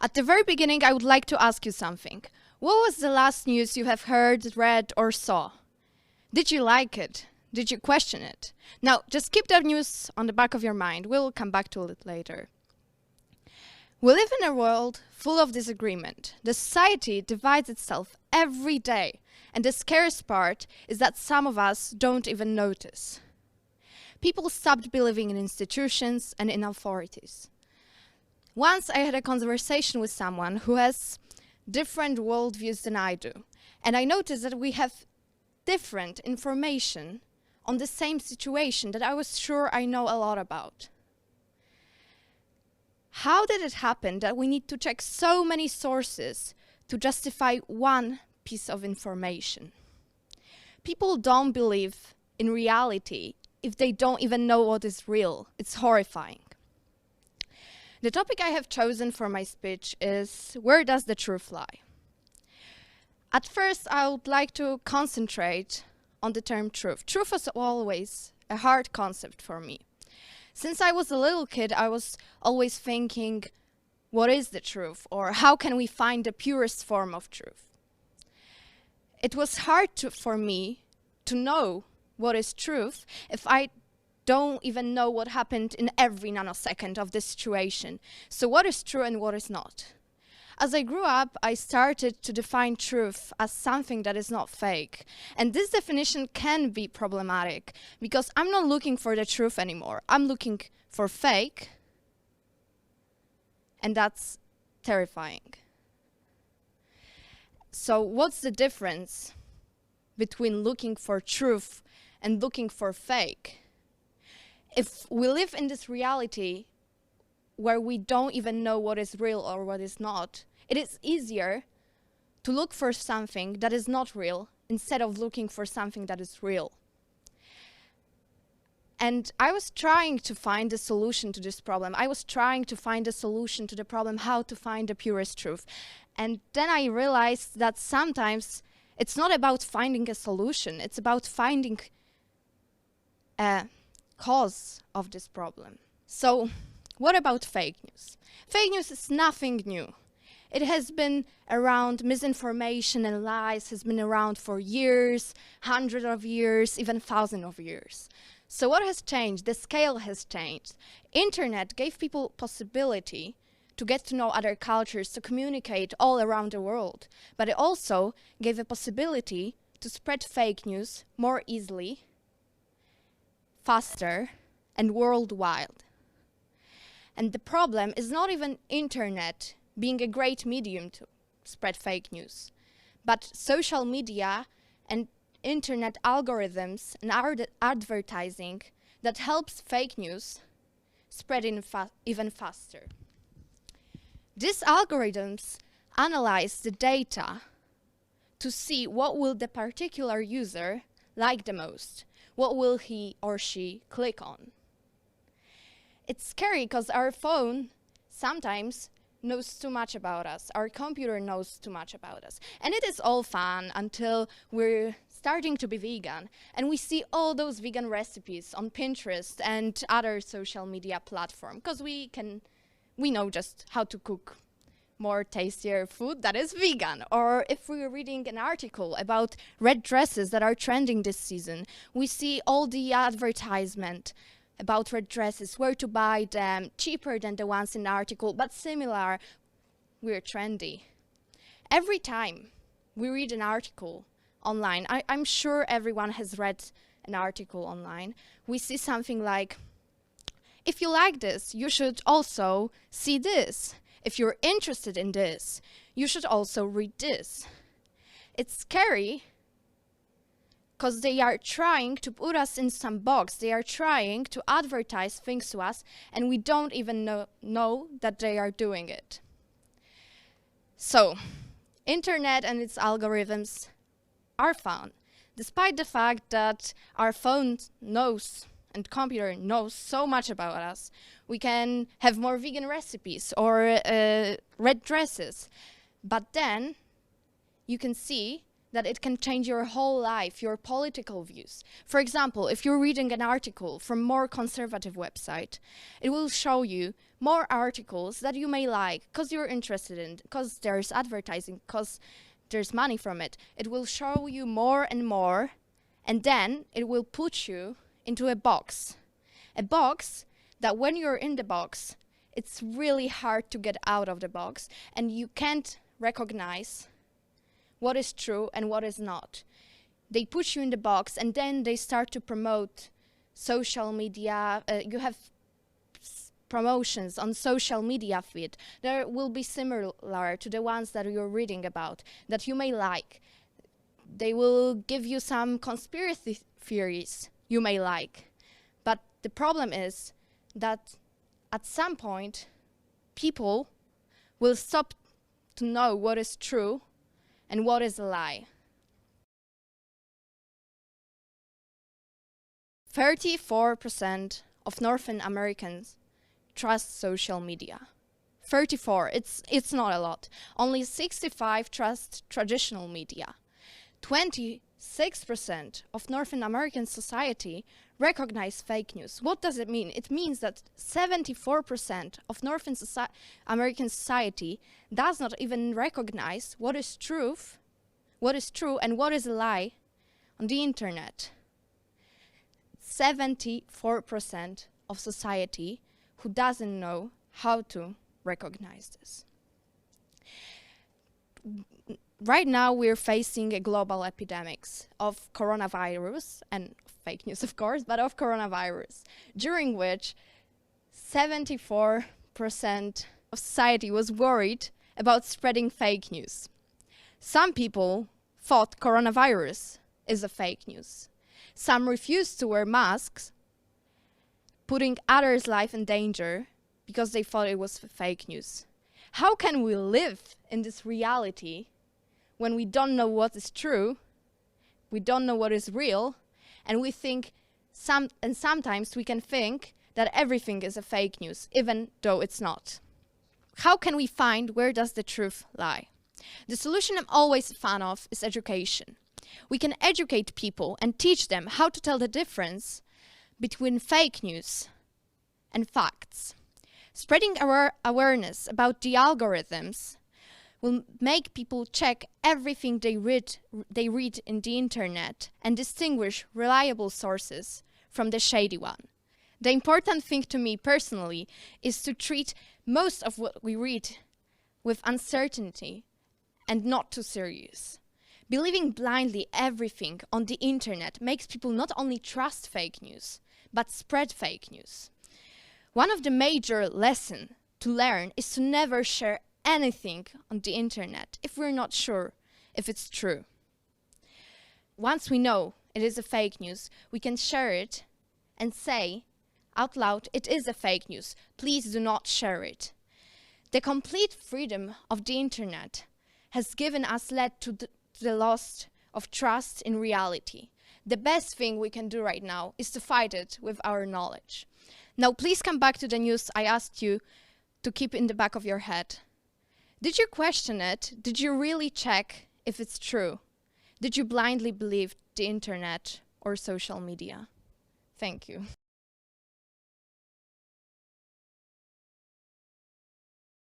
At the very beginning, I would like to ask you something. What was the last news you have heard, read, or saw? Did you like it? Did you question it? Now, just keep that news on the back of your mind. We'll come back to it later. We live in a world full of disagreement. The society divides itself every day, and the scariest part is that some of us don't even notice. People stopped believing in institutions and in authorities. Once I had a conversation with someone who has different worldviews than I do, and I noticed that we have different information on the same situation that I was sure I know a lot about. How did it happen that we need to check so many sources to justify one piece of information? People don't believe in reality if they don't even know what is real. It's horrifying. The topic I have chosen for my speech is, where does the truth lie? At first, I would like to concentrate on the term truth. Truth was always a hard concept for me. Since I was a little kid, I was always thinking, what is the truth? Or how can we find the purest form of truth? It was hard for me to know what is truth if I don't even know what happened in every nanosecond of the situation. So what is true and what is not? As I grew up, I started to define truth as something that is not fake. And this definition can be problematic because I'm not looking for the truth anymore. I'm looking for fake, and that's terrifying. So what's the difference between looking for truth and looking for fake? If we live in this reality where we don't even know what is real or what is not, it is easier to look for something that is not real instead of looking for something that is real. And I was trying to find a solution to this problem. I was trying to find a solution to the problem, how to find the purest truth. And then I realized that sometimes it's not about finding a solution, it's about finding a cause of this problem. So, what about fake news? Fake news is nothing new. It has been around, misinformation and lies has been around for years, hundreds of years, even thousands of years. So what has changed? The scale has changed. Internet gave people possibility to get to know other cultures, to communicate all around the world. But it also gave a possibility to spread fake news more easily, faster, and worldwide. And the problem is not even internet being a great medium to spread fake news, but social media and internet algorithms and advertising that helps fake news spread even faster. These algorithms analyze the data to see what will the particular user like the most, what will he or she click on. It's scary because our phone sometimes knows too much about us. Our computer knows too much about us. And it is all fun until we're starting to be vegan and we see all those vegan recipes on Pinterest and other social media platforms because we know just how to cook more tastier food that is vegan. Or if we're reading an article about red dresses that are trending this season, we see all the advertisement about red dresses, where to buy them, cheaper than the ones in the article, but similar, we're trendy. Every time we read an article online, I'm sure everyone has read an article online, we see something like, if you like this, you should also see this. If you're interested in this, you should also read this. It's scary because they are trying to put us in some box. They are trying to advertise things to us, and we don't even know that they are doing it. So, internet and its algorithms are fun, despite the fact that our phone knows and computer knows so much about us. We can have more vegan recipes or red dresses. But then you can see that it can change your whole life, your political views. For example, if you're reading an article from a more conservative website, it will show you more articles that you may like because you're interested in, because there's advertising, because there's money from it. It will show you more and more, and then it will put you into a box. A box that when you're in the box, it's really hard to get out of the box, and you can't recognize what is true and what is not. They put you in the box, and then they start to promote social media. You have promotions on social media feed. There will be similar to the ones that you're reading about, that you may like. They will give you some conspiracy theories you may like. But the problem is that at some point, people will stop to know what is true and what is a lie. 34% of North Americans trust social media. 34, it's not a lot. Only 65 trust traditional media. 26% of North American society recognize fake news. What does it mean? It means that 74% of North American society does not even recognize what is true and what is a lie on the internet. 74% of society who doesn't know how to recognize this. Right now we're facing a global epidemic of coronavirus, and fake news of course, but of coronavirus, during which 74% of society was worried about spreading fake news. Some people thought coronavirus is a fake news. Some refused to wear masks, putting others' life in danger because they thought it was fake news. How can we live in this reality when we don't know what is true, we don't know what is real, and we think sometimes we can think that everything is a fake news, even though it's not? How can we find where does the truth lie? The solution I'm always a fan of is education. We can educate people and teach them how to tell the difference between fake news and facts. Spreading awareness about the algorithms will make people check everything they read in the internet and distinguish reliable sources from the shady one. The important thing to me personally is to treat most of what we read with uncertainty and not too serious. Believing blindly everything on the internet makes people not only trust fake news, but spread fake news. One of the major lessons to learn is to never share anything on the internet if we're not sure if it's true. Once we know it is a fake news, we can share it and say out loud, it is a fake news, please do not share it. The complete freedom of the internet has led to the loss of trust in reality. The best thing we can do right now is to fight it with our knowledge. Now please come back to the news I asked you to keep in the back of your head. Did you question it? Did you really check if it's true? Did you blindly believe the internet or social media? Thank you.